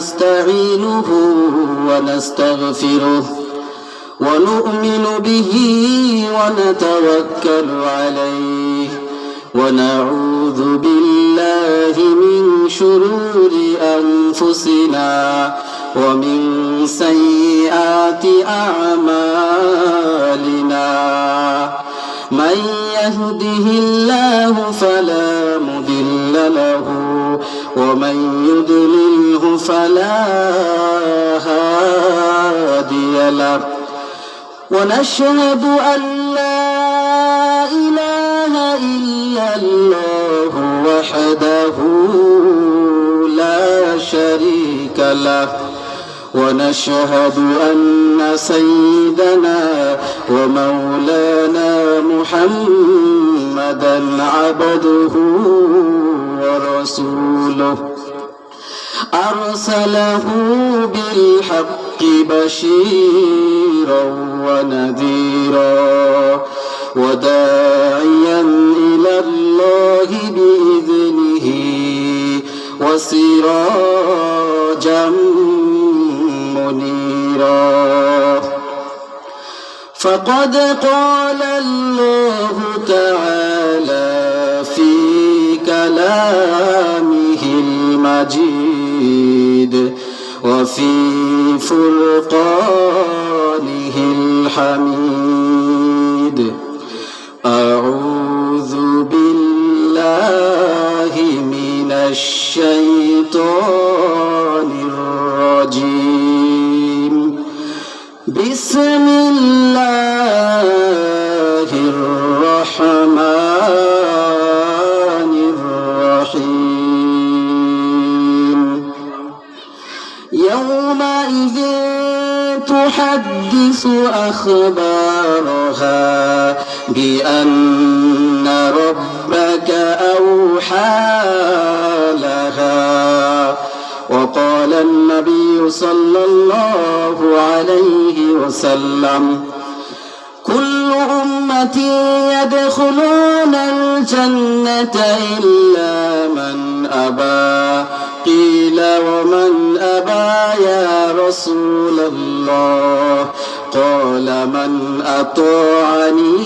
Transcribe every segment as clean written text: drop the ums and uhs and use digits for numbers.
ونستعينه ونستغفره ونؤمن به ونتوكل عليه ونعوذ بالله من شرور أنفسنا ومن سيئات أعمالنا من يهده الله فلا مضل له ومن يضلله فلا هادي له ونشهد أن لا إله إلا الله وحده لا شريك له ونشهد أن سيدنا ومولانا محمدا عبده ورسوله أرسله بالحق بشيرا ونذيرا وداعيا إلى الله بإذنه وسراجا منيرا فقد قال الله تعالى في كلامه المجيد وفي فرقانه الحميد أعوذ بالله من الشيطان الرجيم بسم الله الرحمن الرحيم يومئذ تحدث أخبارها بأن ربك أوحى لها وقال النبي صلى الله عليه وسلم كل أمتي يدخلون الجنة إلا من أبى قيل ومن أبى يا رسول الله قال من أطاعني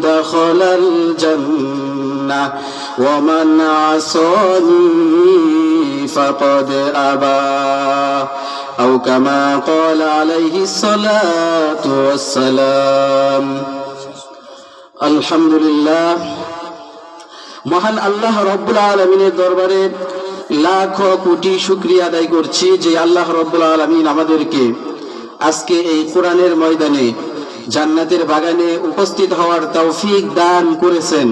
دخل الجنة ومن عصاني فقد أبى أو كما قال عليه الصلاة والسلام الحمد لله মহান আল্লাহ রব্বুল আলামিনের দরবারে লাখ কোটি শুকরিয়া আদায় করছি যে আল্লাহ রব্বুল আলামিন আমাদেরকে আজকে এই কোরআনের ময়দানে জান্নাতের বাগানে উপস্থিত হওয়ার তৌফিক দান করেছেন।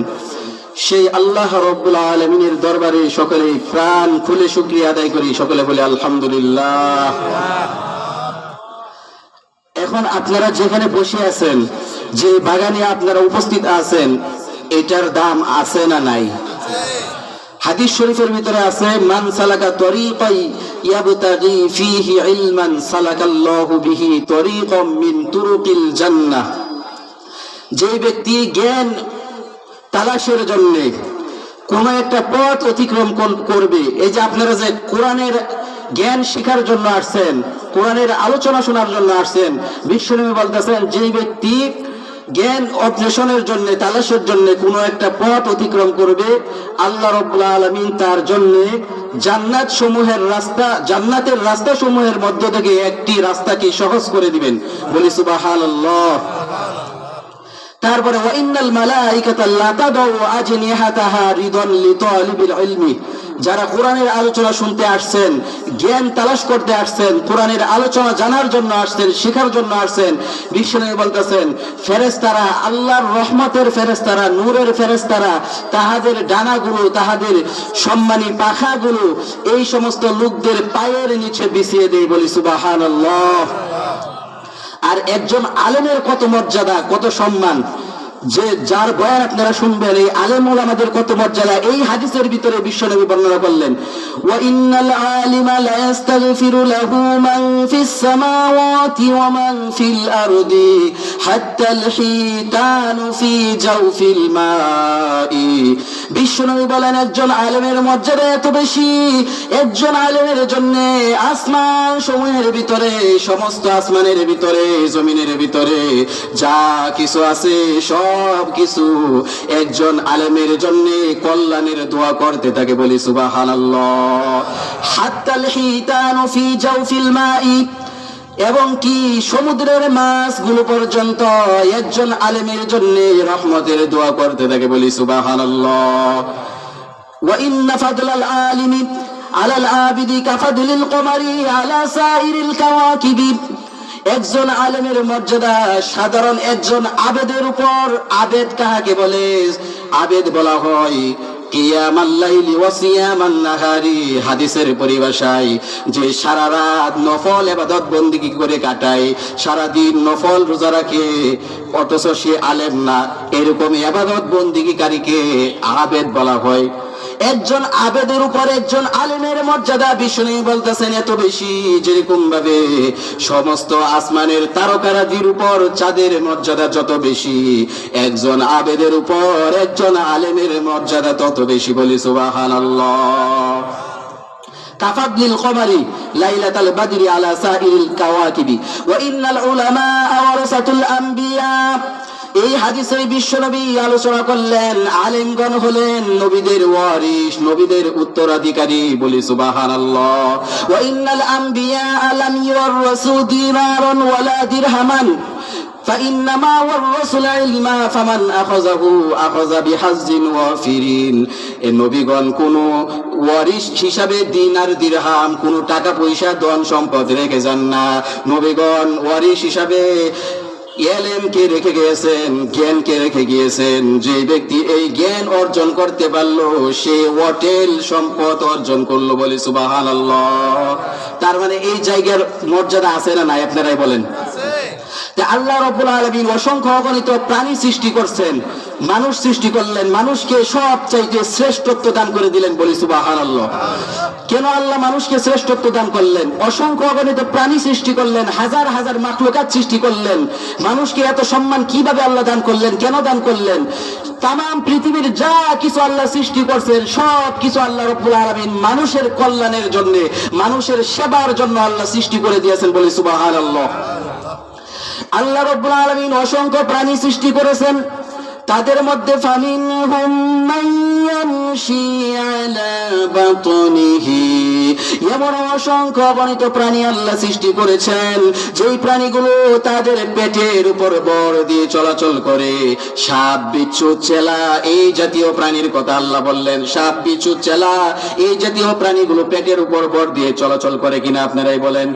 সেই আল্লাহ রব্বুল আলামিনের দরবারে সকলে প্রাণ খুলে শুকরিয়া আদায় করি, সকলে বলে আলহামদুলিল্লাহ। এখন আপনারা যেখানে বসে আছেন, যে বাগানে আপনারা উপস্থিত আছেন, এটার দাম আছে না নাই? হাদিস শরীফের ভিতরে আছে মান সালাকা তরিকাই ইয়াবতাগি ফীহি ইলমান সালাকাল্লাহু বিহি তরিকাম মিন তুরুকিল জান্নাহ। যে ব্যক্তি জ্ঞান তালাশের জন্য কোন একটা পথ অতিক্রম করবে, এই যে আপনারা যে কোরআনের জ্ঞান শিখার জন্য আসছেন, কোরআনের আলোচনা শোনার জন্য আসছেন, বিশ্বনবী বলতেছেন যে ব্যক্তি জ্ঞান অন্বেষণের জন্য তালাশের জন্য কোন একটা পথ অতিক্রম করবে, আল্লাহ রাব্বুল আলামিন তার জন্য জান্নাত সমূহের রাস্তা, জান্নাতের রাস্তা সমূহের মধ্য থেকে একটি রাস্তাকে সহজ করে দিবেন। বলি সুবহানাল্লাহ। তারপরে ওয়া ইন্নাল মালাইকাতা লা তাদউ আজনিহাতাহা রিদান লিতালিবিল ইলমি। যারা কোরআনের আলোচনা শুনতে আসছেন, জ্ঞান তালাশ করতে আসছেন, কোরআনের আলোচনা জানার জন্য আসছেন, শেখার জন্য আসছেন, বিশ্বনবী বলতেছেন ফেরেশতারা, আল্লাহর রহমতের ফেরেশতারা, নূরের ফেরেশতারা, তাহাদের ডানাগুলো, তাহাদের সম্মানী পাখাগুলো এই সমস্ত লোকদের পায়ের নিচে বিছিয়ে দেয়। বলি সুবহানাল্লাহ। আর একজন আলেমের কত মর্যাদা, কত সম্মান। যে যার বয়ান আপনারা শুনবেন, এই আলেম ওলামাদের কত মর্যাদা, এই হাদিসের ভিতরে বিশ্বনবী বর্ণনা করলেন, ওয়া ইন্নাল আলিমা লা ইস্তাগফিরু লাহু মান ফিস সামাওয়াতি ওয়া মান ফিল আরদি হাত্তাল হিতানু ফি জাওফিল মাই। বিশ্বনবী বলেন একজন আলেমের মর্যাদা এত বেশি, একজন আলেমের জন্য আসমান সমূহের ভিতরে, সমস্ত আসমানের ভিতরে, জমিনের ভিতরে যা কিছু আছে সব কিছু একজন আলেমের জন্য কল্যাণের দোয়া করতে থাকে, বলি সুবহানাল্লাহ। হাত্তাল হিতানু ফি জাওফিল মাই, এবং কি সমুদ্রের মাছগুলো পর্যন্ত একজন আলেমের জন্য রহমতের দোয়া করতে থাকে, বলি সুবহানাল্লাহ। ওয়া ইন্না ফাদলাল আলিমি আলাল আবিদি কাফাদলিল কমারি আলা সাইরিল কাওয়াকিবি। একজন আলেমের মর্যাদা সাধারণ একজন আবেদের উপর, আবেদ কাকে বলে? আবেদ বলা হয় কিয়ামাল লাইলি ওয়া সিয়ামান নাহারি, হাদিসের পরিভাষায় যে সারা রাত নফল ইবাদত বন্দেগী করে কাটায়, সারা দিন নফল রোজা রাখে, অথচ সে আলেম না, এরকম ইবাদত বন্দেগীকারীকে আবেদ বলা হয়। একজন আবেদের উপর একজন আলেমের মর্যাদা বিশ্বনবী বলতেছেন এত বেশি, যেরকম ভাবে সমস্ত আসমানের তারকারাজির উপর চাঁদের মর্যাদা যত বেশি, একজন আবেদের উপর একজন আলেমের মর্যাদা তত বেশি, বলি সুবহানাল্লাহ। কাফাদলিল কমারি লাইলাতাল বাদরি আলা সাইরিল কাওয়াকিবি ওয়া ইন্নাল উলামা ওয়ারাসাতুল আম্বিয়া। এই হাদিসে বিশ্বনবী আলোচনা করলেন আলেমগণ হলেন নবীদের ওয়ারিস, নবীদের উত্তরাধিকারী, বলি সুবহানাল্লাহ। ওয়া ইন্নাল আম্বিয়া লাম ইউরাসু দিনারান ওয়ালা দিরহামান فإنما ورثوا العلم فمن أخذه أخذ بحظ وافر। এই নবীগণ কোন ওয়ারিস হিসাবে দিনার দিরহাম, কোন টাকা পয়সা ধন সম্পদ রেখে যান না। নবীগণ ওয়ারিস হিসাবে এলেমকে রেখে গিয়েছেন, জ্ঞানকে রেখে গিয়েছেন। যে ব্যক্তি এই জ্ঞান অর্জন করতে পারলো সে অটেল সম্পদ অর্জন করলো, বলি সুবহানাল্লাহ। তার মানে এই জায়গার মর্যাদা আছে না নাই, আপনারাই বলেন। আল্লাহ রাব্বুল আলামিন অসংখ্য অগণিত প্রাণী সৃষ্টি করছেন, মানুষ সৃষ্টি করলেন, মানুষকে সবচাইতে শ্রেষ্ঠত্ব দান করে দিলেন, বলি সুবহানাল্লাহ। কেন আল্লাহ মানুষকে শ্রেষ্ঠত্ব দান করলেন? অসংখ্য অগণিত প্রাণী সৃষ্টি করলেন, হাজার হাজার মাখলুকাত সৃষ্টি করলেন, মানুষকে এত সম্মান কিভাবে আল্লাহ দান করলেন, কেন দান করলেন? তাম পৃথিবীর যা কিছু আল্লাহ সৃষ্টি করছেন সব কিছু আল্লাহ রাব্বুল আলামিন মানুষের কল্যাণের জন্য, মানুষের সেবার জন্য আল্লাহ সৃষ্টি করে দিয়েছেন, বলি সুবহানাল্লাহ। আল্লাহ রাব্বুল আলামিন অসংখ্য প্রাণী সৃষ্টি করেছেন, তাদের মধ্যে ফামিনহুম মাইয়ামশি আলা বাতনিহি, এমন অসংখ্য অগণিত প্রাণী আল্লাহ সৃষ্টি করেছেন যেই প্রাণীগুলো তাদের পেটের উপর বর দিয়ে চলাচল করে। সাপ, বিচ্ছু, চেলা এই জাতীয় প্রাণীর কথা আল্লাহ বললেন। সাপ, বিচ্ছু, চেলা এই জাতীয় প্রাণীগুলো পেটের উপর বর দিয়ে চলাচল করে কিনা আপনারাই বলেন।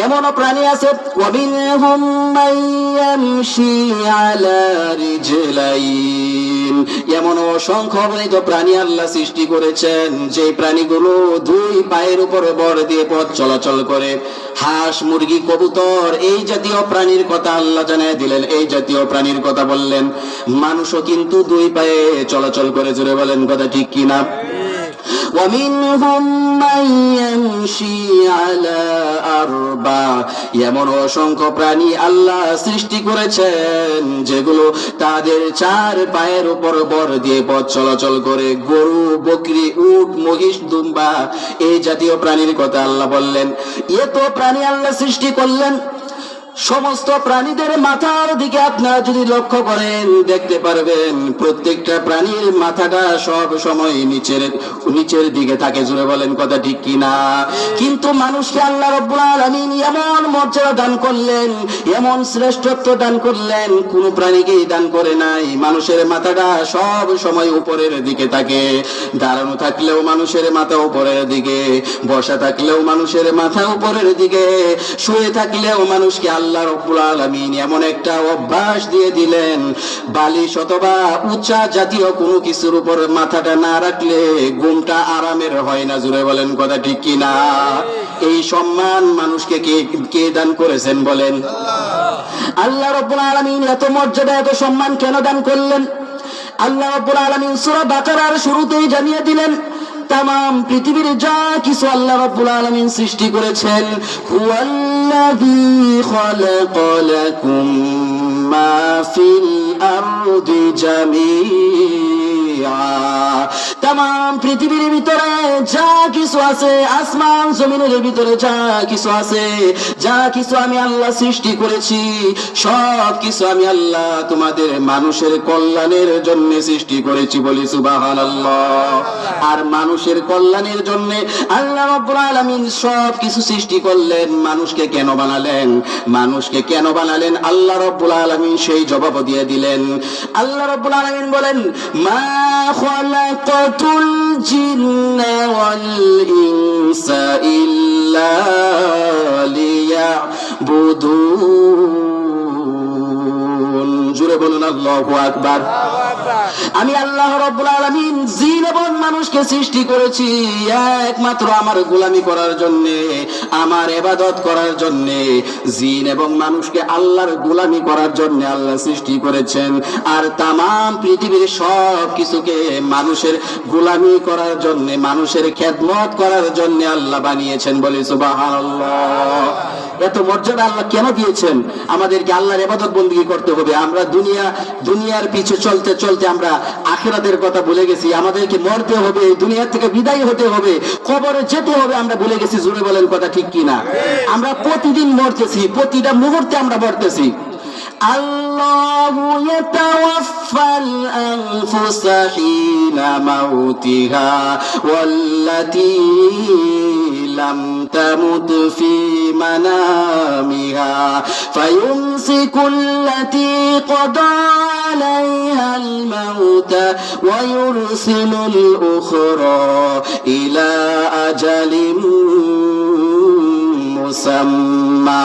এমন প্রাণী আছে ওয়ামিনহুম মাইয়ামশি আলা রিজলাইন, এমন অসংখ্য অগণিত প্রাণী আল্লাহ সৃষ্টি করেছেন যে প্রাণীগুলো দুই পায়ের উপর বর দিয়ে পথ চলাচল করে। হাঁস, মুরগি, কবুতর এই জাতীয় প্রাণীর কথা আল্লাহ জানিয়ে দিলেন, এই জাতীয় প্রাণীর কথা বললেন। মানুষও কিন্তু দুই পায়ে চলাচল করে, জোরে বলেন কথা ঠিক কিনা। ومنهم من يمشي على أربع, এমন অসংখ্য প্রাণী আল্লাহ সৃষ্টি করেছেন যেগুলো তাদের চার পায়ের উপর বর দিয়ে পথ চলাচল করে। গরু, বকরি, উট, মহিষ, দুম্বা এই জাতীয় প্রাণীর কথা আল্লাহ বললেন। এত প্রাণী আল্লাহ সৃষ্টি করলেন। সমস্ত প্রাণীদের মাথার দিকে আপনারা যদি লক্ষ্য করেন দেখতে পারবেন প্রত্যেকটা প্রাণীর মাথাটা সব সময় নিচের দিকে থাকে, জোরে বলেন কথা ঠিক কিনা। কিন্তু মানুষকে আল্লাহ রাব্বুল আলামিন এমন মর্যাদা দান করলেন, এমন শ্রেষ্ঠত্ব দান করলেন, কোন প্রাণীকেই দান করে নাই। মানুষের মাথাটা সব সময় উপরের দিকে থাকে, দাঁড়ানো থাকলেও মানুষের মাথা উপরের দিকে, বসা থাকলেও মানুষের মাথা উপরের দিকে, শুয়ে থাকলেও মানুষকে আল্লাহ রাব্বুল আলামিন এমন একটা অভ্যাস দিয়ে দিলেন, বালিশ অথবা উঁচা জাতীয় কোনো কিছুর উপর মাথাটা না রাখলে ঘুমটা আরামের হয় না, জুড়ে বলেন কথা ঠিক কিনা। এই সম্মান মানুষকে কে দান করেছেন বলেন? আল্লাহ রাব্বুল আলামিন এত মর্যাদা এত সম্মান কেন দান করলেন? আল্লাহ রাব্বুল আলামিন সূরা বাকারার শুরুতেই জানিয়ে দিলেন তামাম পৃথিবীর যা কিছু আল্লাহ রাব্বুল আলামিন সৃষ্টি করেছেন, হুয়াল্লাযী খালাকা লাকুম মা ফিল আরদি জামিআ। তামাম পৃথিবীর ভিতরে যা কিছু আছে, আসমান জমিনের ভিতরে যা কিছু আছে, যা কিছু আমি আল্লাহ সৃষ্টি করেছি, সব কিছু আমি আল্লাহ তোমাদের মানুষের কল্যাণের জন্য সৃষ্টি করেছি, বলি সুবহানাল্লাহ। আর মানুষের কল্যাণের জন্য আল্লাহ রাব্বুল আলামিন সব কিছু সৃষ্টি করলেন। মানুষকে কেন বানালেন? মানুষকে কেন বানালেন আল্লাহ রাব্বুল আলামিন সেই জবাব দিয়ে দিলেন। আল্লাহ রাব্বুল আলামিন বলেন, মা খালাকাতুল জিন্না ওয়াল ইনসা ইল্লা লিয়াবুদুন। জোরে বলুন আল্লাহু আকবার। আমি আল্লাহ রাব্বুল আলামিন জিন এবং মানুষকে সৃষ্টি করেছি একমাত্র আমার গোলামি করার জন্য, আমার ইবাদত করার জন্য। জিন এবং মানুষকে আল্লাহর গোলামি করার জন্য আল্লাহ সৃষ্টি করেছেন। আর তামাম পৃথিবীর সব কিছুকে মানুষের গোলামি করার জন্য, মানুষের খেদমত করার জন্য আল্লাহ বানিয়েছেন, বলি সুবহানাল্লাহ। এত মর্যাদা আল্লাহ কেন দিয়েছেন? আমাদেরকে আল্লাহর ইবাদত বندگی করতে হবে। আমরা দুনিয়ার পিছে চলতে চলতে আমরা আখিরাতের কথা ভুলে গেছি। আমাদেরকে মরতে হবে, দুনিয়া থেকে বিদায় হতে হবে, কবরে যেতে হবে, আমরা ভুলে গেছি। জোরে বলেন কথা ঠিক কিনা? আমরা প্রতিদিন মরতেছি, প্রতিটা মুহূর্তে আমরা মরতেছি। আল্লাহু ইয়াতাওয়াফাল আনফুসা হিনা মাউতিহা ওয়াল্লাতী লাম তামুত ফি মানামিহা ফায়ুমসিকুল্লাতী ক্বাদা আলাইহাল মাউতা ওয়া ইউরসিলুল উখরা ইলা আজালিম মুসাম্মা।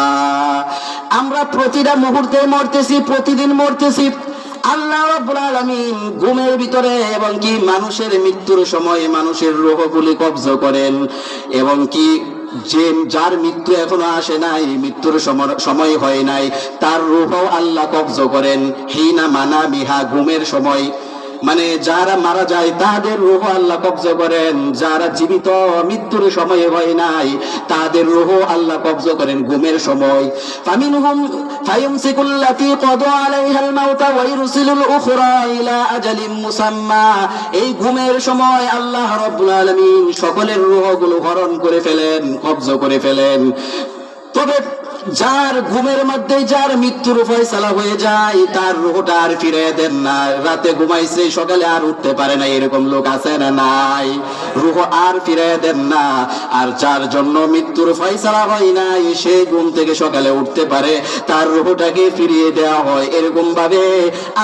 আমরা প্রতিটা মুহূর্তে মরতেছি, প্রতিদিন মরতেছি। আল্লাহ রাব্বুল আলামিন ঘুমের ভিতরে এবং কি মানুষের মৃত্যুর সময় মানুষের রূহগুলি কবজা করেন, এবং কি যার মৃত্যু এখনো আসে নাই, মৃত্যুর সময় হয় নাই, তার রূহ আল্লাহ কবজা করেন হিনা মানামিহা, ঘুমের সময়। মানে যারা মারা যায় তাদের রূহ আল্লাহ কবজা করেন, যারা জীবিত মৃত্যুর সময় হয় নাই তাদের রূহ আল্লাহ কবজা করেন ঘুমের সময়। ফামিনহুম ফায়ুমসিকুল্লাতী ক্বাদা আলাইহাল মাউতা ওয়া ইরসিলুল উখরা ইলা আজালিম মুসাম্মা। এই ঘুমের সময় আল্লাহ রাব্বুল আলামিন সকলের রূহগুলো হরণ করে ফেলেন, কবজা করে ফেলেন। তবে যার ঘুমের মধ্যে যার মৃত্যুর ফয়সালা হয়ে যায় তার রূহটা আর ফিরে দেন না। রাতে ঘুমাইছে, সকালে আর উঠতে পারে না, এরকম লোক আছে না নাই? রূহ আর ফিরে দেন না। আর যার জন্য মৃত্যুর ফয়সালা হয় নাই সে ঘুম থেকে সকালে উঠতে পারে, তার রূহটাকে ফিরিয়ে দেওয়া হয়। এরকম ভাবে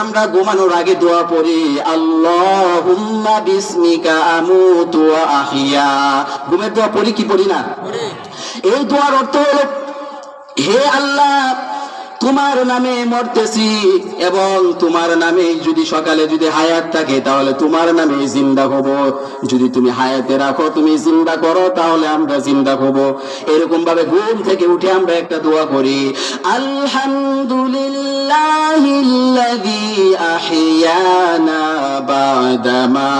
আমরা ঘুমানোর আগে দোয়া পড়ি, আল্লাহুম্মা বিসমিকা আমুতু ওয়া আহইয়া। ঘুমের দোয়া পড়ি কি পড়ি না? এই দোয়ার অর্থ হলো, হে আল্লাহ, তোমার নামে মরতেছি এবং তোমার নামে যদি সকালে যদি হায়াত থাকে তাহলে তোমার নামে জিন্দা হব। যদি তুমি হায়াতে রাখো, তুমি জিন্দা করো, তাহলে আমরা জিন্দা হব। এরকম ভাবে ঘুম থেকে উঠে আমরা একটা দোয়া করি, আলহামদুলিল্লাহিল্লাযী আহইয়ানা বা'দামা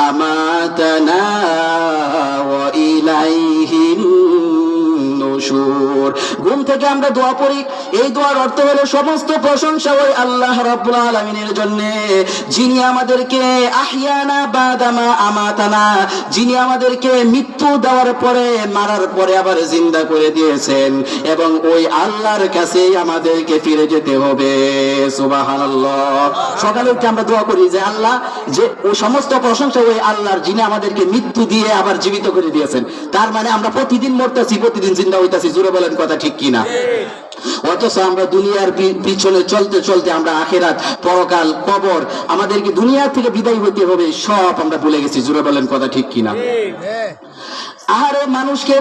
আমাতানা ওয়া ইলাইহিন নুশুর। ঘুম থেকে আমরা দোয়া পড়ি। এই দোয়ার অর্থ হলো সমস্ত প্রশংসা ওই আল্লাহ রাব্বুল আলামিনের জন্য, যিনি আমাদেরকে আহইয়ানা বা'দামা আমাতানা, যিনি আমাদেরকে মৃত্যু দেওয়ার পরে, মারার পরে আবার জিন্দা করে দিয়েছেন, এবং ওই আল্লাহর কাছেই আমাদেরকে ফিরে যেতে হবে। সুবহানাল্লাহ। সকালে উঠে আমরা দোয়া করি যে আল্লাহ, যে ওই সমস্ত প্রশংসা ওই আল্লাহর, যিনি আমাদেরকে মৃত্যু দিয়ে আবার জীবিত করে দিয়েছেন। তার মানে আমরা প্রতিদিন মরতেছি, প্রতিদিন জিন্দা হইতাছি। জোরে বলেন কথা ঠিক কিনা? অথচ আমরা দুনিয়ার পিছনে চলতে চলতে আমরা আখিরাত, পরকাল, কবর, আমাদেরকে দুনিয়া থেকে বিদায় হইতে হবে, সব আমরা ভুলে গেছি। জোরে বলেন কথা ঠিক কিনা? আরে মানুষকে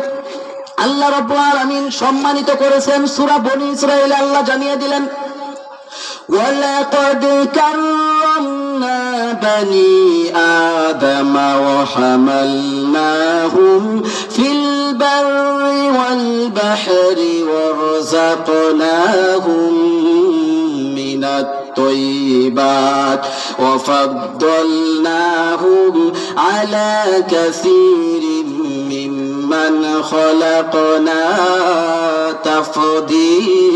আল্লাহ রাব্বুল আলামিন সম্মানিত করেছেন। সূরা বনী ইসরাঈলে আল্লাহ জানিয়ে দিলেন, ওয়ালাকাদ কাররামনা বানি আদম ওয়া হামালনাহুম ফিল বাররি ওয়াল বাহরি ওয়ারযাকনাহুম الطيبات وفضلناهم على كثير ممن خلقنا تفضيلا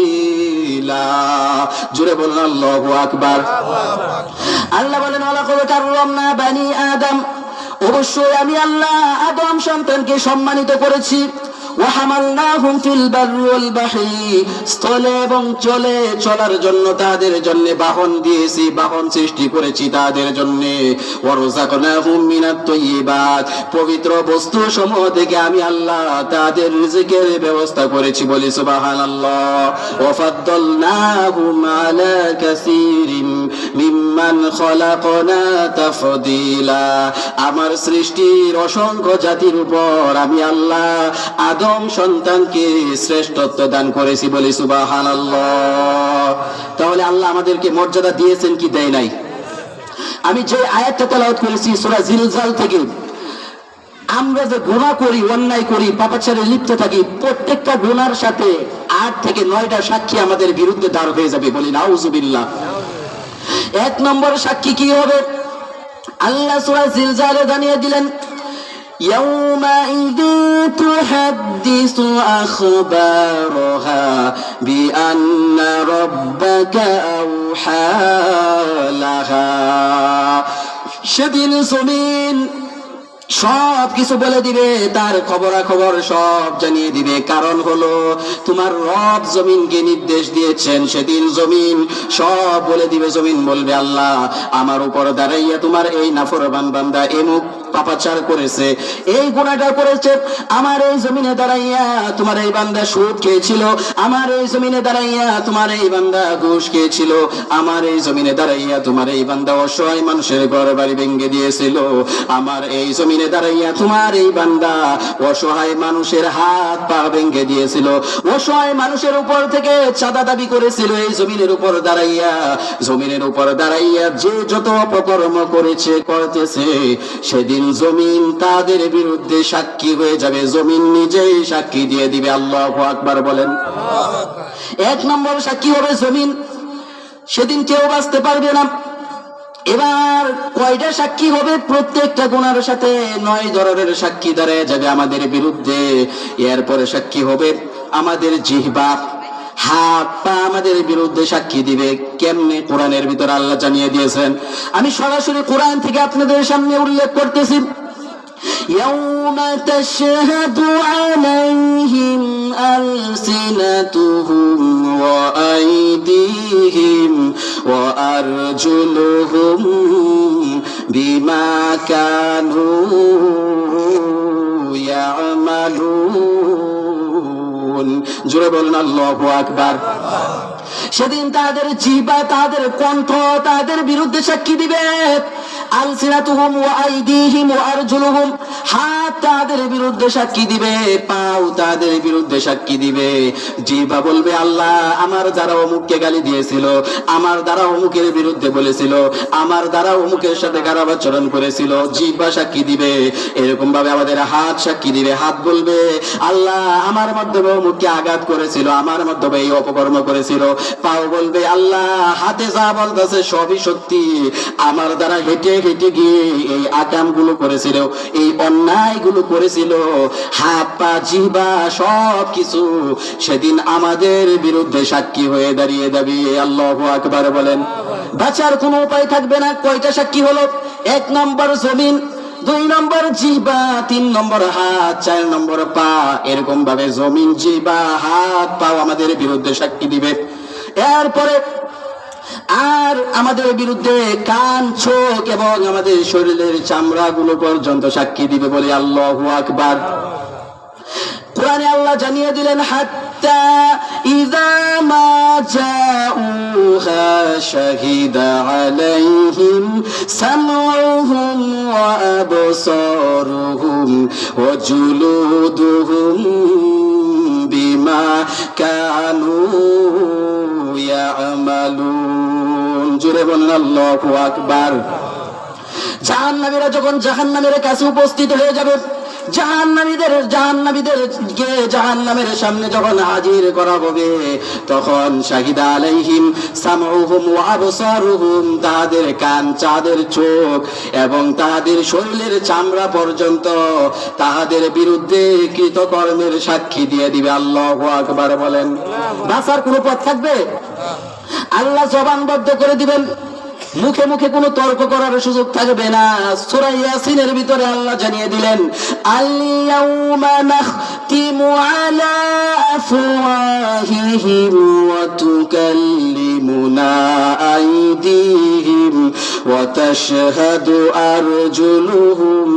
জোরে বলুন আল্লাহু আকবার। আল্লাহ বলেন ওয়ালাকাদ কাররামনা বানি আদম, অবশ্যই আমি আল্লাহ আদম সন্তানকে সম্মানিত করেছি। ওয়াহামালনাহুম ফিল বাররি ওয়াল বাহরি, স্থলে এবং জলে চলার জন্য তাদের জন্য বাহন দিয়েছি, বাহন সৃষ্টি করেছি তাদের জন্য। ওয়ারযাকনাহুম মিনাত তাইয়্যিবাত, পবিত্র বস্তু সমূহ থেকে আমি আল্লাহ তাদের রিজিকের ব্যবস্থা করেছি, বলি সুবহানাল্লাহ। ওয়াফাদ্দালনাহুম আলা কাসীরিন মিম্মান খলাকনা তাফদীলা, আমার সৃষ্টির অসংখ্য জাতির উপর আমি আল্লাহ আদম সন্তানকে শ্রেষ্ঠত্ব দান করেছি, বলি সুবহানাল্লাহ। তাহলে আল্লাহ আমাদেরকে মর্যাদা দিয়েছেন কি দেয় নাই? আমি যে আয়াতটা তেলাওয়াত করেছি সূরা জিলজাল থেকে, আমরা যে গুনাহ করি, অন্যায় করি, পাপাচারে লিপ্ত থাকি, প্রত্যেকটা গুনার সাথে 8 থেকে 9টা সাক্ষী আমাদের বিরুদ্ধে দাঁড় হয়ে যাবে, বলি নাউজুবিল্লাহ। 1 নম্বর সাক্ষী কি হবে? আল্লাহ সূরা জিলজালে জানিয়ে দিলেন, يومئذ تحدث أخبارها بأن ربك أوحى لها, সেদিন জমিন সব কিছু বলে দিবে, তার খবরাখবর সব জানিয়ে দিবে। কারণ হলো তোমার রব জমিনকে নির্দেশ দিয়েছেন। সেদিন জমিন সব বলে দিবে। জমিন বলবে আল্লাহ আমার উপর দাঁড়াইয়া তোমার এই নাফরমান বান্দা এমুক পাপাচার করেছে, এই গুনাহটা করেছে, আমার এই জমিনে দাঁড়াইয়া তোমার এই বান্দা সুদ খেয়েছিল, আমার এই জমিনে দাঁড়াইয়া তোমার এই বান্দা ঘুষ খেয়েছিল, আমার এই জমিনে দাঁড়াইয়া তোমার এই বান্দা অসহায় মানুষের ঘর বাড়ি ভেঙে দিয়েছিল, আমার এই জমিনে দাঁড়াইয়া তোমার এই বান্দা অসহায় মানুষের হাত পা ভেঙে দিয়েছিল, অসহায় মানুষের উপর থেকে চাঁদা দাবি করেছিল। এই জমিনের উপর দাঁড়াইয়া, জমিনের উপর দাঁড়াইয়া যে যত অপকর্ম করেছে করতেছে, সেদিন জমিন তাদের বিরুদ্ধে সাক্ষী হয়ে যাবে। জমিন নিজেই সাক্ষী দিয়ে দিবে। আল্লাহু আকবার বলেন। 1 নম্বর সাক্ষী হবে জমিন, সেদিন কেউ বাঁচতে পারবে না। এবার কয়টা সাক্ষী হবে? প্রত্যেকটা গুনার সাথে 9 ধরনের সাক্ষী দাঁড়ায় যাবে আমাদের বিরুদ্ধে। এরপরে সাক্ষী হবে আমাদের জিহ্বা, হাত পা আমাদের বিরুদ্ধে সাক্ষী দিবে। কেমনে? কোরআনের ভিতর আল্লাহ জানিয়ে দিয়েছেন। আমি সরাসরি কোরআন থেকে আপনাদের সামনে উল্লেখ করতেছি। يوم تشهد عليهم ألسنتهم وأيديهم وأرجلهم بما كانوا يعملون জোরে বলুন আল্লাহু আকবার। সেদিন তাদের জিহ্বা, তাদের কণ্ঠ তাদের বিরুদ্ধে সাক্ষী দিবে। আলসিনাতুহুম ওয়া আইদিহিম ওয়া আরজুলুহুম, হাত তাদের বিরুদ্ধে সাক্ষী দিবে, পাও তাদের বিরুদ্ধে সাক্ষী দিবে। জিহ্বা বলবে আল্লাহ আমার দ্বারা অমুককে গালি দিয়েছিল, আমার দ্বারা অমুকের বিরুদ্ধে বলেছিল, আমার দ্বারা অমুকের সাথে খারাপ আচরণ করেছিল। জিহ্বা সাক্ষী দিবে। এরকম ভাবে আমাদের হাত সাক্ষী দিবে। হাত বলবে আল্লাহ আমার মাধ্যমে অমুককে আঘাত করেছিল, আমার মাধ্যমে এই অপকর্ম করেছিল। পাও বলবে আল্লাহ হাতে যা বলতেছে সবই সত্যি, আমার দ্বারা হেঁটে হেঁটে গিয়ে এই আকামগুলো করেছিল, এই অন্যায়গুলো করেছিল। হাত পা জিহ্বা সব কিছু সেদিন আমাদের বিরুদ্ধে সাক্ষী হয়ে দাঁড়িয়ে যাবে। আল্লাহু আকবার বলেন। বাঁচার কোনো উপায় থাকবে না। কয়টা সাক্ষী হলো? 1 নম্বর জমিন, 2 নম্বর জিহ্বা, 3 নম্বর হাত, 4 নম্বর পা। এরকম ভাবে জমিন, জিহ্বা, হাত, পা আমাদের বিরুদ্ধে সাক্ষী দিবে। এরপরে আর আমাদের বিরুদ্ধে কান, চোখ এবং আমাদের শরীরের চামড়া গুলো পর্যন্ত সাক্ষী দিবে, বলে আল্লাহু আকবার। কোরআনে আল্লাহ জানিয়ে দিলেন হাত্তা ইযা মা জাউহা শাহিদা আলাইহিম সামউহুম ওয়া আবসারুহুম ওয়া জুলুদুহুম বিমা কানু ইয়ামালুন। জোরে বলেন আল্লাহু আকবার। জাহান্নামীরা যখন জাহান্নামের কাছে উপস্থিত হয়ে যাবে, জাহান্নামীদেরকে জাহান্নামের সামনে যখন হাজির করা হবে, তখন শাহিদা আলাইহিম সামউহুম ওয়া আবসারুহুম, তাদের কান, তাদের চোখ এবং তাদের শরীরের চামড়া পর্যন্ত তাদের বিরুদ্ধে কৃতকর্মের সাক্ষী দিয়ে দিবে। আল্লাহু আকবার বলেন। বাঁচার কোনো পথ থাকবে? আল্লাহ জবান বদ্ধ করে দিবেন, মুখে মুখে কোনো তর্ক করার সুযোগ থাকবে না। সূরা ইয়াসিনের ভিতরে আল্লাহ জানিয়ে দিলেন, আল ইয়াউমা নাখতিমু আলা আফওয়াহিহিম ওয়া তুকাল্লিমুনা আইদিহিম ওয়া তাশহাদু আরজুলুহুম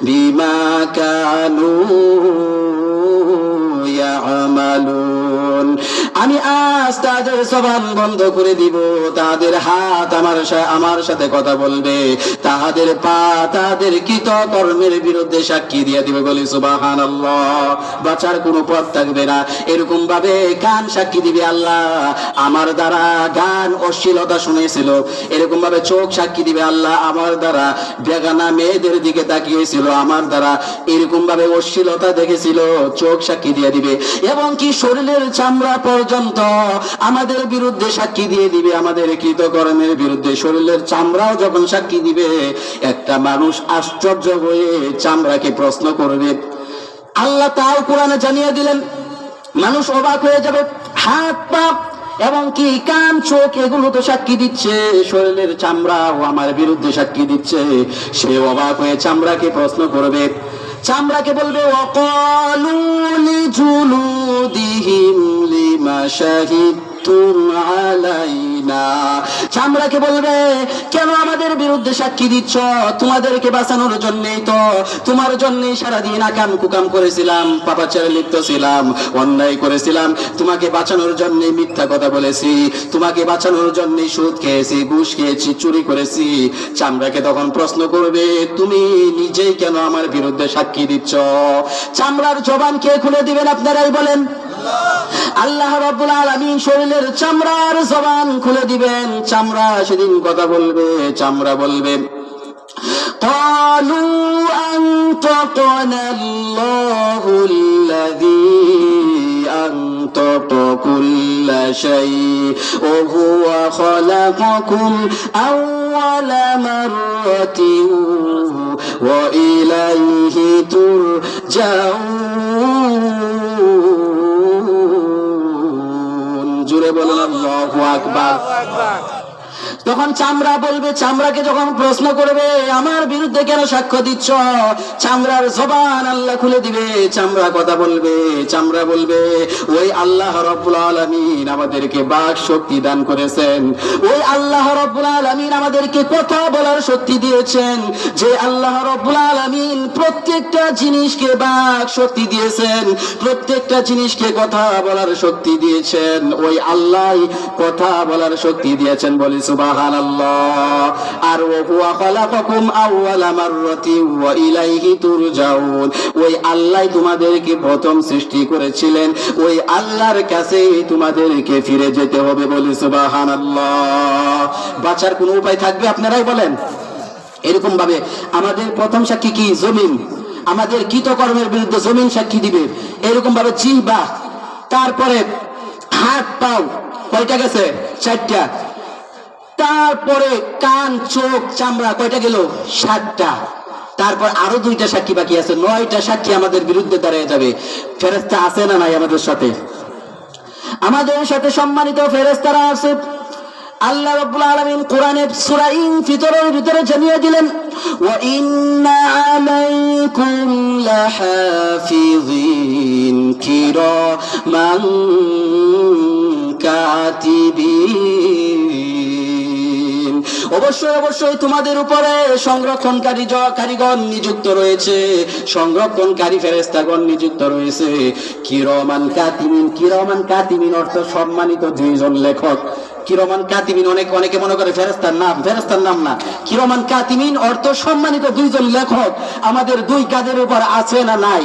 বিমা কানু ইয়ামালুন। আমি আজ তাদের জবান বন্ধ করে দিব, তাদের হাত আমার সাথে কথা বলবে, তাদের পা তাদের কৃতকর্মের বিরুদ্ধে সাক্ষী দিয়ে দিবে। বলি সুবহানাল্লাহ। বাঁচার কোনো পথ থাকবে না। এরকম ভাবে কান সাক্ষী দিবে, আল্লাহ আমার দ্বারা গান অশ্লীলতা শুনেছিল। এরকম ভাবে চোখ সাক্ষী দিবে, আল্লাহ আমার দ্বারা বেগানা মেয়েদের দিকে তাকিয়েছিল, আমার দ্বারা এরকম ভাবে অশ্লীলতা দেখেছিল, চোখ সাক্ষী দিয়ে দিবে। এবং কি শরীরের চামড়া পর্যন্ত আমাদের বিরুদ্ধে সাক্ষী দিয়ে দিবে, আমাদের কৃতকর্মের বিরুদ্ধে। শরীরের চামড়াও যখন সাক্ষী দিবে, একটা মানুষ আশ্চর্য হয়ে চামড়াকে প্রশ্ন করবে। আল্লাহ তাও কোরআনে জানিয়ে দিলেন, মানুষ অবাক হয়ে যাবে। হাত পা এবং কি কান চোখ এগুলো তো সাক্ষী দিচ্ছে, শরীরের চামড়াও আমার বিরুদ্ধে সাক্ষী দিচ্ছে। সে অবাক হয়ে চামড়াকে প্রশ্ন করবে, চামড়াকে বলবে, ওয়াকালু লিজুলুদিহিম লিমা শাহিদতুম আলাইনা। চামড়াকে বলবে, কেন আমাদের বিরুদ্ধে সাক্ষী দিচ্ছ? তোমাদেরকে বাঁচানোর জন্যই তো, তোমার জন্যই সারাদিন আকাম কুকাম করেছিলাম, পাপাচারে লিপ্ত ছিলাম, অন্যায় করেছিলাম, তোমাকে বাঁচানোর জন্যে মিথ্যা কথা বলেছি, তোমাকে বাঁচানোর জন্যে সুদ খেয়েছি, ঘুষ খেয়েছি, চুরি করেছি। চামড়াকে তখন প্রশ্ন করবে, তুমি নিজেই কেন আমার বিরুদ্ধে সাক্ষী দিচ্ছ? চামড়ার জবান কে খুলে দিবেন আপনারাই বলেন? আল্লাহ রাব্বুল আলামিন শরীরের চামড়ার জবান খুলে দিবেন। চামড়া সেদিন কথা বলবে। চামড়া বলবে, قالوا أنطقنا الله الذي أنطق كل شيء وهو خلقكم أول مرة وإليه ترجعون। জোরে বলুন আল্লাহু আকবার। তখন চামড়া বলবে, চামড়াকে যখন প্রশ্ন করবে আমার বিরুদ্ধে কেন সাক্ষ্য দিচ্ছ, চামড়ার জবান আল্লাহ খুলে দিবে। চামড়া কথা বলবে। চামড়া বলবে, ওই আল্লাহ রাব্বুল আলামিন আমাদেরকে বাক শক্তি দান করেছেন, ওই আল্লাহ রাব্বুল আলামিন আমাদেরকে কথা বলার শক্তি দিয়েছেন। যে আল্লাহ রাব্বুল আলামিন প্রত্যেকটা জিনিসকে বাক শক্তি দিয়েছেন, প্রত্যেকটা জিনিসকে কথা বলার শক্তি দিয়েছেন, ওই আল্লাহ কথা বলার শক্তি দিয়েছেন। বলি সুবহানাল্লাহ। আর ওয়া খালাকাকুম আউওয়ালা মাররাতিন ওয়া ইলাইহি তুরজাউন। ওই আল্লাহ তোমাদেরকে প্রথম সৃষ্টি করেছিলেন, ওই আল্লাহর কাছে তোমাদেরকে ফিরে যেতে হবে। বলি সুবহানাল্লাহ। বাঁচার কোনো উপায় থাকবে? আপনারাই বলেন। এরকম ভাবে আমাদের প্রথম সাক্ষী কি? জমিন। আমাদের কৃতকর্মের বিরুদ্ধে জমিন সাক্ষী দিবে। এরকম ভাবে জিহ্বা, তারপরে হাত পাও, কয়টা গেছে? 4টা। তারপরে কান চোখ চামড়া, কয়টা গেল? 7টা। তারপর আরো 2টা সাক্ষী বাকি আছে, 9টা সাক্ষী আমাদের বিরুদ্ধে দাঁড়িয়ে যাবে। ফেরেশতা আছে না নাই আমাদের সাথে? আমাদের সাথে সম্মানিত ফেরেশতারা আছে। আল্লাহ রাব্বুল আলামিন কোরআনে সূরা ইনফিতরের ভিতরে জানিয়ে দিলেন, ওয়া ইন্না আলাইকুম লাহাফিযিন কিরামান কাতিবিন। অবশ্যই অবশ্যই তোমাদের উপরে সংরক্ষণকারীগণ নিযুক্ত রয়েছে, সংরক্ষণকারী ফেরেশতাগণ নিযুক্ত রয়েছে। কিরামান কাতিবিন। কিরামান কাতিবিন অর্থ সম্মানিত 2জন লেখক। কিরামান কাতিবিন, অনেকে মনে করে ফেরেশতার নাম, ফেরেশতার নাম না। কিরামান কাতিবিন অর্থ সম্মানিত 2জন লেখক আমাদের 2 কাঁধের উপর আছে না নাই?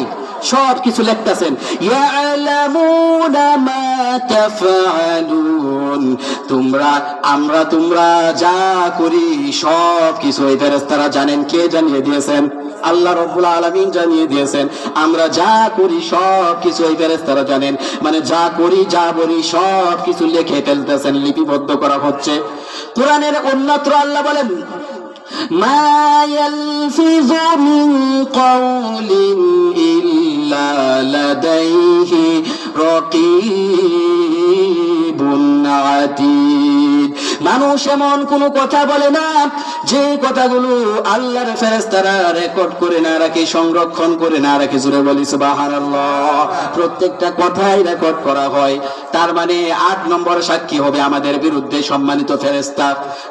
সব কিছু লিখতেছেন। ইয়ালামুনা মা তাফআলুন। তোমরা যা করি সব কিছু এই ফেরেশতারা জানেন। কে জানিয়ে দিয়েছেন? আল্লাহ রাব্বুল আলামিন জানিয়ে দিয়েছেন আমরা যা করি সব কিছু এই ফেরেশতারা জানেন, মানে যা করি যা বলি সব কিছু লিখে ফেলতেছেন, লিপিবদ্ধ করা হচ্ছে। কোরআনের অন্যত্র আল্লাহ বলেন মা ইয়ালফিযু মিন কাওলিন ইল্লা লাদাইহি রাকীবুন আতীদ। মানুষ এমন কোন কথা বলে না যে কথাগুলো আল্লাহর ফেরেশতারা রেকর্ড করে না রাখে, সংরক্ষণ করে না রাখে। জোরে বলি সুবহানাল্লাহ। প্রত্যেকটা কথাই রেকর্ড করা হয়। তার মানে 8 নম্বর সাক্ষী হবে আমাদের বিরুদ্ধে সম্মানিত ফেরেশতা।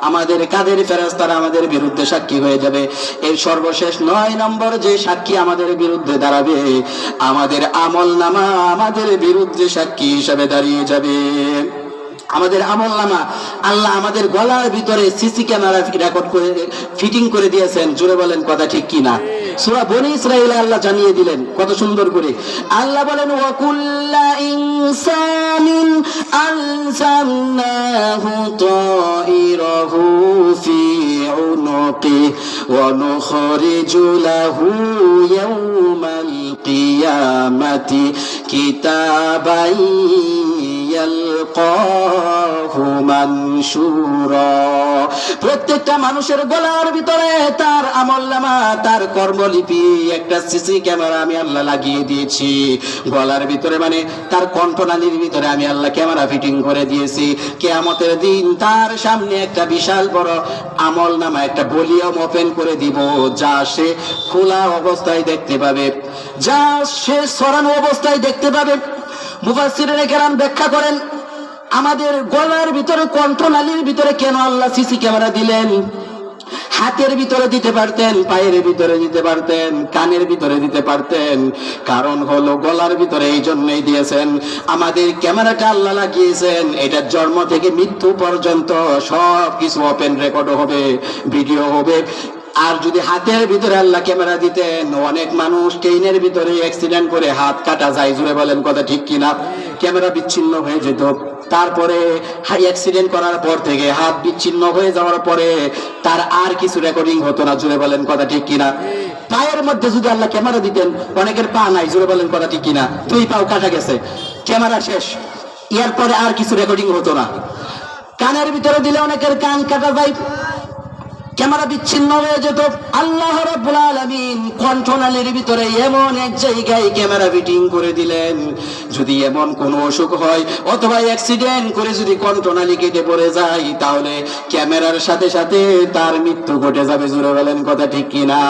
আমাদের কাদের ফেরেশতারা আমাদের বিরুদ্ধে সাক্ষী হয়ে যাবে। এর সর্বশেষ 9 নম্বর যে সাক্ষী আমাদের বিরুদ্ধে দাঁড়াবে, আমাদের আমলনামা আমাদের বিরুদ্ধে সাক্ষী হিসেবে দাঁড়িয়ে যাবে। আমাদের আমলনামা আল্লাহ আমাদের গলার ভিতরে সিসি ক্যামেরা রেকর্ড করে ফিটিং করে দিয়েছেন। জোরে বলেন কথা ঠিক কিনা? সূরা বনী ইসরাঈলে আল্লাহ জানিয়ে দিলেন কত সুন্দর করে। আল্লাহ বলেন ওয়া কুল্লা ইনসানিন আলজামনাহু তাইরাহু ফি উনুকি ওয়া নুখরিজু লাহু ইয়াওমাল কিয়ামাতি কিতাবান ইয়ালকাহু মানশুরা। প্রত্যেকটা মানুষের গলার ভিতরে তার আমলনামা, তার কর্মলিপি, একটা সিসি ক্যামেরা আমি আল্লাহ লাগিয়ে দিয়েছি গলার ভিতরে, মানে তার কণ্ঠনালীর ভিতরে আমি আল্লাহ ক্যামেরা ফিটিং করে দিয়েছি। কিয়ামতের দিন তার সামনে একটা বিশাল বড় আমলনামা, একটা ভলিউম ওপেন করে দিব, যা সে খোলা অবস্থায় দেখতে পাবে, যা সে সরানো অবস্থায় দেখতে পাবে। মুফাসসিরিনে কেরাম ব্যাখ্যা করেন আমাদের গলার ভিতরে কণ্ঠনালীর ভিতরে কেন আল্লাহ সিসি ক্যামেরা দিলেন। হাতের ভিতরে দিতে পারতেন, পায়ের ভিতরে দিতে পারতেন, কানের ভিতরে দিতে পারতেন। কারণ হলো গলার ভিতরে এই জন্যই দিয়েছেন, আমাদের ক্যামেরাটা আল্লাহ লাগিয়েছেন, এটা জন্ম থেকে মৃত্যু পর্যন্ত সব কিছু ওপেন রেকর্ড হবে, ভিডিও হবে। আর যদি হাতের ভিতরে আল্লাহ ক্যামেরা দিতেন, অনেক মানুষ ট্রেনের ভিতরে অ্যাক্সিডেন্ট করে হাত কাটা যায়। জুড়ে বলেন কথা ঠিক কিনা? ক্যামেরা বিচ্ছিন্ন হয়ে যেত। তারপরে অ্যাক্সিডেন্ট করার পর থেকে হাত বিচ্ছিন্ন হয়ে যাওয়ার পরে তার আর কিছু রেকর্ডিং হতো না। জুড়ে বলেন কথা ঠিক কিনা? পায়ের মধ্যে যদি আল্লাহ ক্যামেরা দিতেন, অনেকের পা নাই। জুড়ে বলেন কথা ঠিক কিনা? 2 পাও কাটা গেছে, ক্যামেরা শেষ, এরপরে আর কিছু রেকর্ডিং হতো না। কানের ভিতরে দিলে অনেকের কান কাটা যায়, ক্যামেরা বিচ্ছিন্ন হয়ে যেত। আল্লাহ রাব্বুল আলামিন কণ্ঠনালীর ভিতরে এমন এক জায়গায় ক্যামেরা ফিটিং করে দিলেন, যদি এমন কোন অসুখ হয় অথবা অ্যাক্সিডেন্ট করে যদি কণ্ঠনালী কেটে পড়ে যায়, তাহলে ক্যামেরার সাথে সাথে তার মৃত্যু ঘটে যাবে। জোরে বলেন কথা ঠিক কিনা?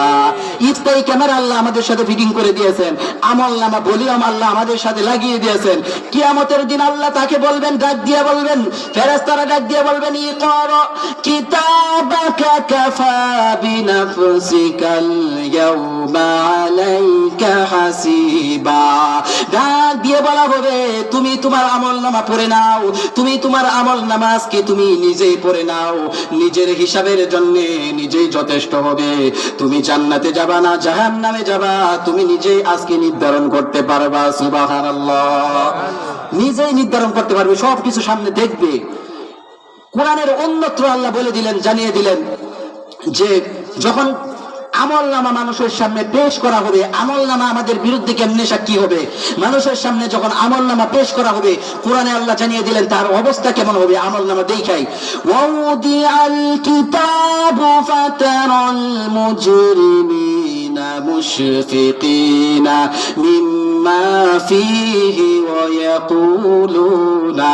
স্থায়ী ক্যামেরা আল্লাহ আমাদের সাথে ফিটিং করে দিয়েছেন, আমলনামা ভলিউম আল্লাহ আমাদের সাথে লাগিয়ে দিয়েছেন। কিয়ামতের দিন আল্লাহ তাকে বলবেন, ডাক দিয়ে বলবেন, ফেরেশতারা ডাক দিয়ে বলবেন, ইকরা কিতাবাকা কাফা বিনাফসিকাল ইয়াওমা আলাইকা হাসিবা। ডাক দিয়ে বলা হবে, তুমি তোমার আমলনামা পড়ে নাও, তুমি তোমার আমলনামা আজকে তুমি নিজেই পড়ে নাও, নিজের হিসাবের জন্য নিজেই যথেষ্ট হবে। তুমি জান্নাতে যাবা না জাহান্নামে যাবা, তুমি নিজেই আজকে নির্ধারণ করতে পারবা। সুবহানাল্লাহ। নিজেই নির্ধারণ করতে পারবে, সবকিছু সামনে দেখবে। কোরআনের অন্যত্র আল্লাহ বলে দিলেন, জানিয়ে দিলেন যে যখন আমলনামা মানুষের সামনে পেশ করা হবে, আমলনামা আমাদের বিরুদ্ধে কেমনে সাক্ষী হবে। মানুষের সামনে যখন আমলনামা পেশ করা হবে, কোরআনে আল্লাহ জানিয়ে দিলেন তার অবস্থা কেমন হবে। আমলনামা দেখাই, ওয়াউদিআল কিতাবু ফাতারাল মুজরিমিনা মুশফিকিনা মিম্মা ফীহি ওয়া ইয়াকুলুনা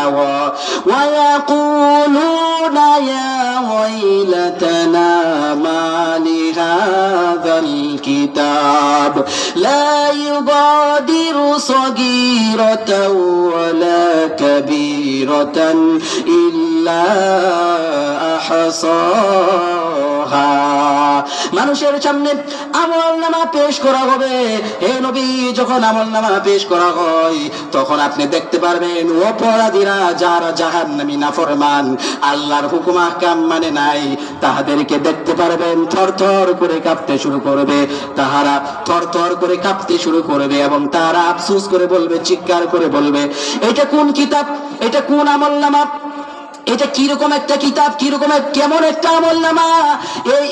ইয়া ওয়াইলাতানা মা লিহাযা الكتاب لا يغادر صغيرة ولا كبيرة إلا أحصاها। মানুষের সামনে আমলনামা পেশ করা হবে। হে নবী, যখন আমলনামা পেশ করা হয় তখন আপনি দেখতে পারবেন অপরাধীরা, যারা জাহান্নামী নাফরমান, আল্লাহর হুকুম আহকাম মানে নাই, তাহাদেরকে দেখতে পারবেন থরথর করে কাঁপতে শুরু করবে। তাহারা থরথর করে কাঁপতে শুরু করবে এবং তারা আফসোস করে বলবে, চিৎকার করে বলবে, এটা কোন কিতাব, এটা কোন আমলনামা, এটা কিরকম একটা কিতাব, কেমন একটা আমলনামা,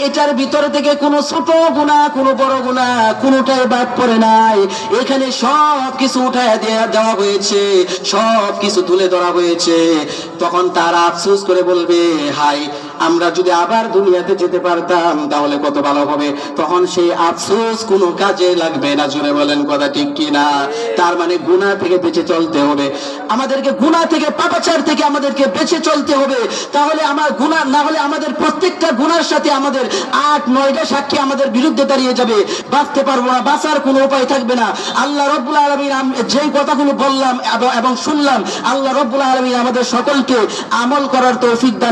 এটার ভিতর থেকে কোনো ছোট গুনাহ, কোনো বড় গুনাহ কোনোটাই বাদ পড়ে নাই। এখানে সব কিছু উঠায় দেওয়া হয়েছে, সব কিছু তুলে ধরা হয়েছে। তখন তারা আফসোস করে বলবে, হাই, আমরা যদি আবার দুনিয়াতে যেতে পারতাম তাহলে কত ভালো হবে। তখন সেই আফসোস কোনো কাজে লাগবে না। জুড়ে বলেন কথা ঠিক কিনা? তার মানে গুনাহ থেকে বেঁচে চলতে হবে আমাদেরকে, গুনাহ থেকে, পাপাচার থেকে আমাদেরকে বেঁচে চলতে হবে। তাহলে আমার গুনাহ না হলে আমাদের প্রত্যেকটা গুনার সাথে আমাদের 8-9টা সাক্ষী আমাদের বিরুদ্ধে দাঁড়িয়ে যাবে, বাঁচতে পারবো না, বাঁচার কোনো উপায় থাকবে না। আল্লাহ রব্বুল আলামিন যেই কথাগুলো বললাম এবং শুনলাম, আল্লাহ রব্বুল আলামিন আমাদের সকলকে আমল করার তৌফিক দান